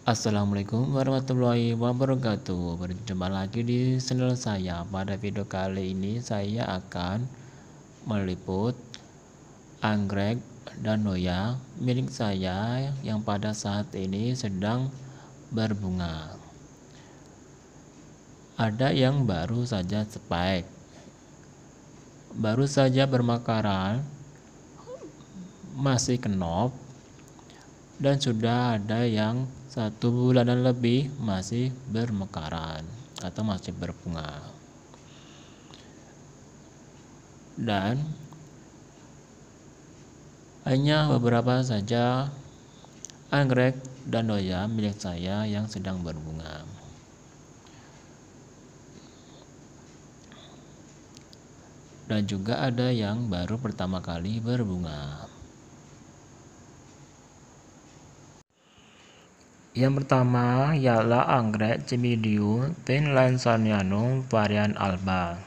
Assalamualaikum warahmatullahi wabarakatuh. Berjumpa lagi di channel saya. Pada video kali ini saya akan meliput anggrek danoya milik saya yang pada saat ini sedang berbunga. Ada yang baru saja spike, baru saja bermekaran, masih kenop, dan sudah ada yang 1 bulanan lebih masih bermekaran atau masih berbunga. Dan hanya beberapa saja anggrek danoya milik saya yang sedang berbunga. Dan juga ada yang baru pertama kali berbunga. Yang pertama ialah anggrek Cimbidium Lansanianum varian alba.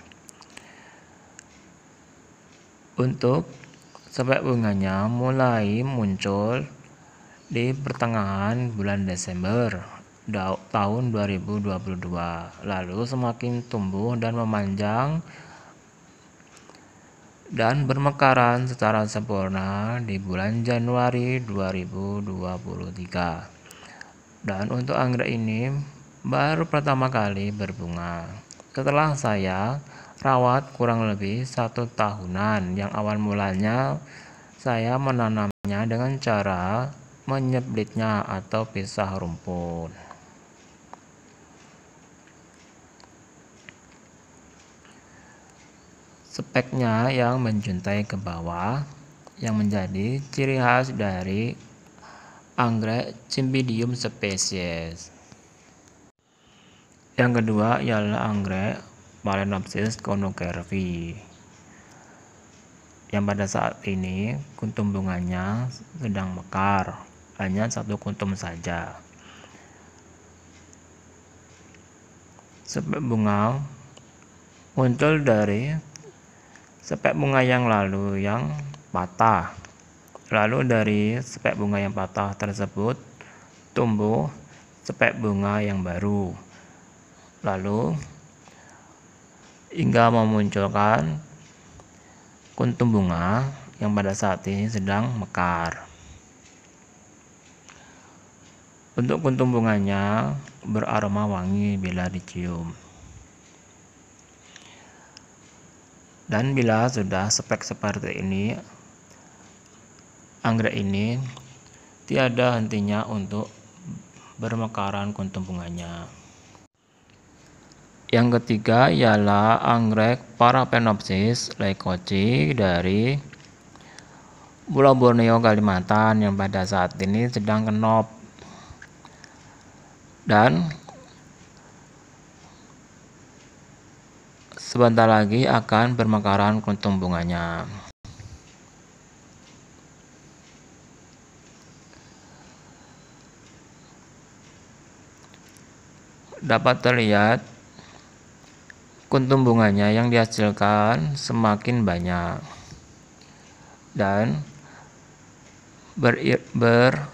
Untuk spek bunganya mulai muncul di pertengahan bulan Desember tahun 2022, lalu semakin tumbuh dan memanjang dan bermekaran secara sempurna di bulan Januari 2023. Dan untuk anggrek ini baru pertama kali berbunga setelah saya rawat kurang lebih 1 tahunan, yang awal mulanya saya menanamnya dengan cara menyeblitnya atau pisah rumput. Speknya yang menjuntai ke bawah yang menjadi ciri khas dari anggrek Cimbidium spesies. Yang kedua ialah anggrek Phalaenopsis conocervi, yang pada saat ini kuntum bunganya sedang mekar, hanya 1 kuntum saja. Spek bunga muncul dari spek bunga yang lalu yang patah. Lalu dari spek bunga yang patah tersebut tumbuh spek bunga yang baru. Lalu hingga memunculkan kuntum bunga yang pada saat ini sedang mekar. Untuk kuntum bunganya beraroma wangi bila dicium. Dan bila sudah spek seperti ini, anggrek ini tiada hentinya untuk bermekaran kuntum bunganya. Yang ketiga ialah anggrek Paraphenopsis leucoci dari Pulau Borneo, Kalimantan, yang pada saat ini sedang kenop dan sebentar lagi akan bermekaran kuntum bunganya. Dapat terlihat kuntum bunganya yang dihasilkan semakin banyak dan beriringan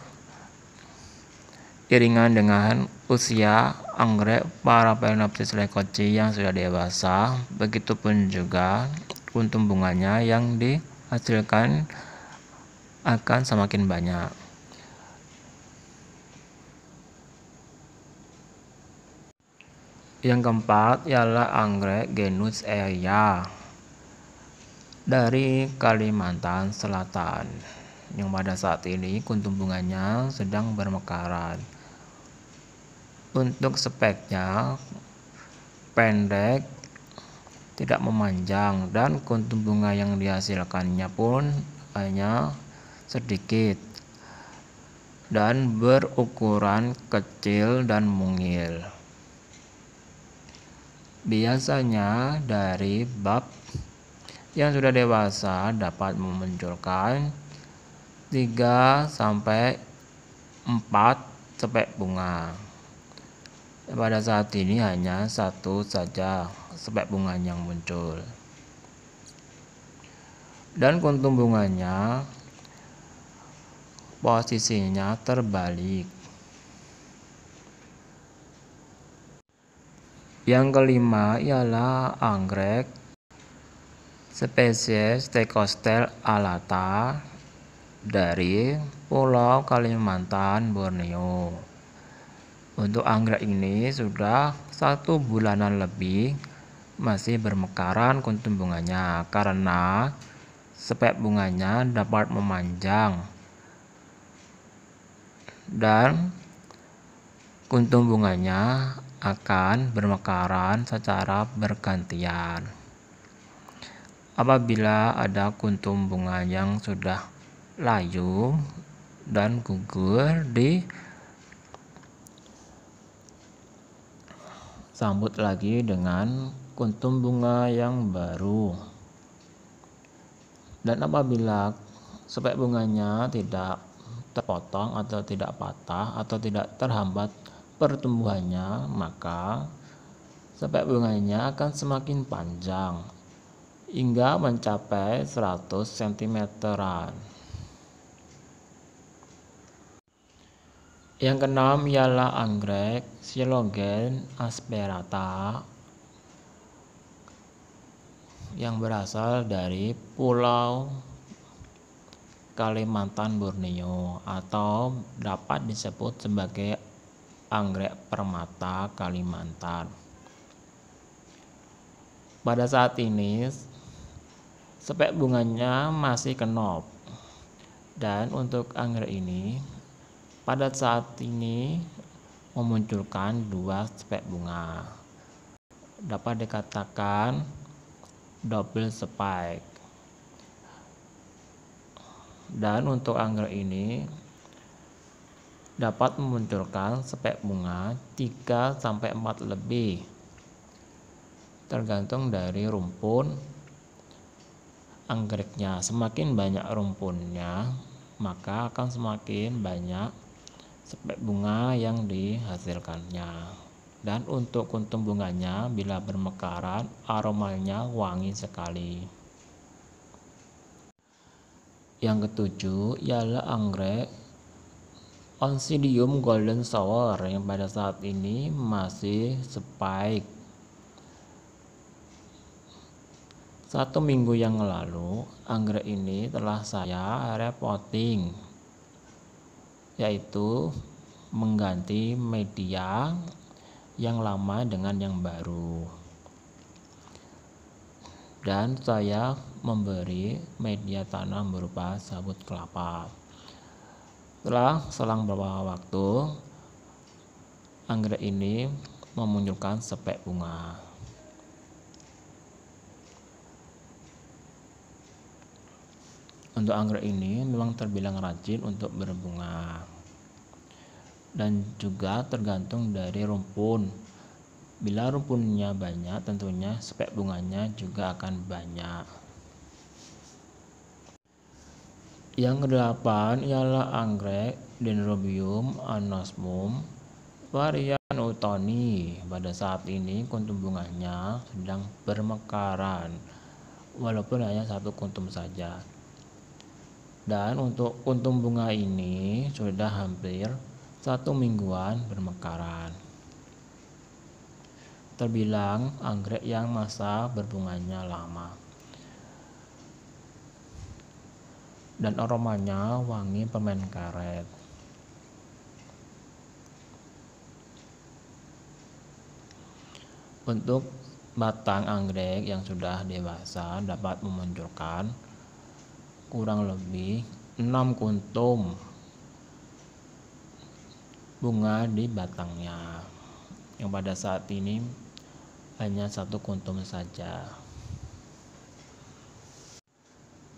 dengan usia anggrek Paraphenopsis leucoci yang sudah dewasa. Begitupun juga kuntum bunganya yang dihasilkan akan semakin banyak. Yang keempat ialah anggrek genus Eya dari Kalimantan Selatan, yang pada saat ini kuntum bunganya sedang bermekaran. Untuk speknya pendek, tidak memanjang, dan kuntum bunga yang dihasilkannya pun hanya sedikit dan berukuran kecil dan mungil. Biasanya dari bab yang sudah dewasa dapat memunculkan 3-4 spek bunga. Pada saat ini hanya 1 saja spek bunga yang muncul. Dan kuntum bunganya posisinya terbalik. Yang kelima ialah anggrek spesies Thecostello alata dari Pulau Kalimantan, Borneo. Untuk anggrek ini sudah 1 bulanan lebih masih bermekaran kuntum bunganya karena spek bunganya dapat memanjang dan kuntum bunganya akan bermekaran secara bergantian. Apabila ada kuntum bunga yang sudah layu dan gugur, disambut lagi dengan kuntum bunga yang baru. Dan apabila spek bunganya tidak terpotong atau tidak patah atau tidak terhambat pertumbuhannya, maka spek bunganya akan semakin panjang hingga mencapai 100 cm-an. Yang keenam ialah anggrek Silogen asperata yang berasal dari Pulau Kalimantan, Borneo, atau dapat disebut sebagai anggrek permata Kalimantan. Pada saat ini spek bunganya masih kenop, dan untuk anggrek ini pada saat ini memunculkan 2 spek bunga, dapat dikatakan double spike. Dan untuk anggrek ini dapat memunculkan spek bunga 3-4 lebih, tergantung dari rumpun anggreknya. Semakin banyak rumpunnya, maka akan semakin banyak spek bunga yang dihasilkannya. Dan untuk kuntum bunganya bila bermekaran, aromanya wangi sekali. Yang ketujuh ialah anggrek Oncidium golden shower yang pada saat ini masih spike. 1 minggu yang lalu anggrek ini telah saya repotting, yaitu mengganti media yang lama dengan yang baru, dan saya memberi media tanam berupa sabut kelapa. Setelah selang beberapa waktu, anggrek ini memunculkan spek bunga. Untuk anggrek ini memang terbilang rajin untuk berbunga, dan juga tergantung dari rumpun. Bila rumpunnya banyak, tentunya spek bunganya juga akan banyak. Yang kedelapan ialah anggrek Dendrobium anosmum varian Utoni. Pada saat ini kuntum bunganya sedang bermekaran, walaupun hanya 1 kuntum saja. Dan untuk kuntum bunga ini sudah hampir 1 mingguan bermekaran. Terbilang anggrek yang masa berbunganya lama. Dan aromanya wangi permen karet. Untuk batang anggrek yang sudah dewasa dapat memunculkan kurang lebih 6 kuntum bunga di batangnya, yang pada saat ini hanya 1 kuntum saja.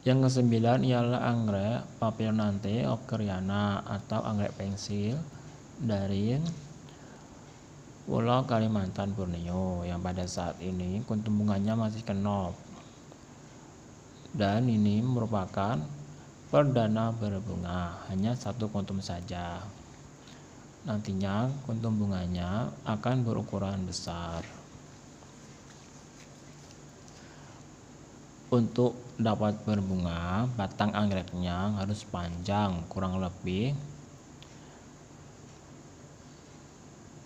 Yang kesembilan ialah anggrek Papilionanthe ockeriana atau anggrek pensil dari Pulau Kalimantan, Borneo, yang pada saat ini kuntum bunganya masih kenop, dan ini merupakan perdana berbunga, hanya 1 kuntum saja. Nantinya kuntum bunganya akan berukuran besar. Untuk dapat berbunga, batang anggreknya harus panjang kurang lebih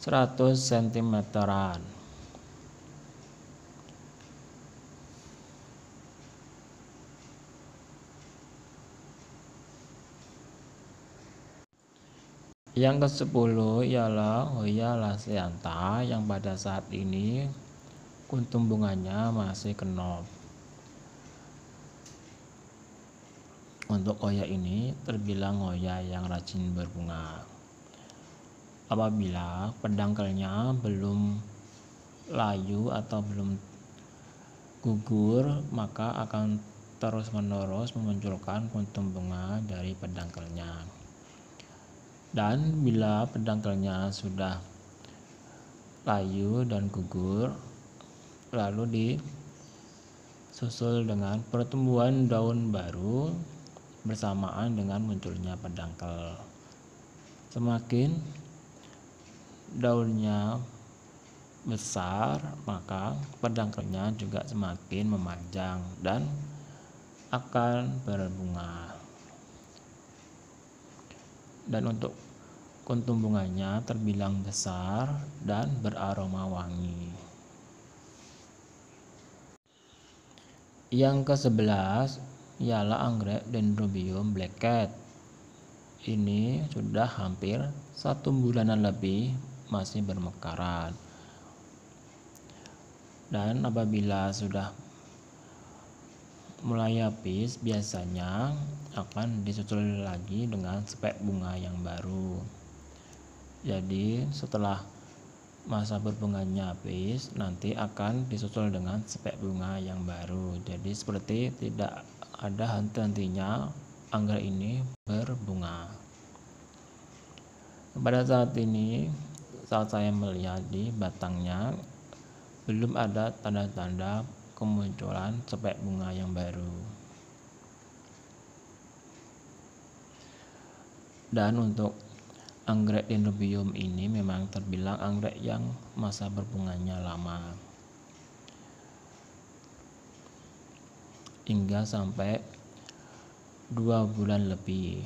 100 cm-an. Yang ke-10 ialah Hoya lacceata yang pada saat ini kuntum bunganya masih kenop. Untuk Hoya ini terbilang Hoya yang rajin berbunga. Apabila pedangkelnya belum layu atau belum gugur, maka akan terus-menerus memunculkan kuntum bunga dari pedangkelnya. Dan bila pedangkelnya sudah layu dan gugur, lalu disusul dengan pertumbuhan daun baru bersamaan dengan munculnya pedangkel. Semakin daunnya besar, maka pedangkelnya juga semakin memanjang dan akan berbunga. Dan untuk kuntum bunganya terbilang besar dan beraroma wangi. Yang ke-11 ialah anggrek Dendrobium Black Cat. Ini sudah hampir 1 bulanan lebih masih bermekaran. Dan apabila sudah mulai habis, biasanya akan disusul lagi dengan spek bunga yang baru. Jadi setelah masa berbunganya habis, nanti akan disusul dengan spek bunga yang baru. Jadi seperti tidak ada henti-hentinya anggrek ini berbunga. Pada saat ini, saat saya melihat di batangnya, belum ada tanda-tanda kemunculan spek bunga yang baru. Dan untuk anggrek Dendrobium ini memang terbilang anggrek yang masa berbunganya lama, hingga sampai 2 bulan lebih.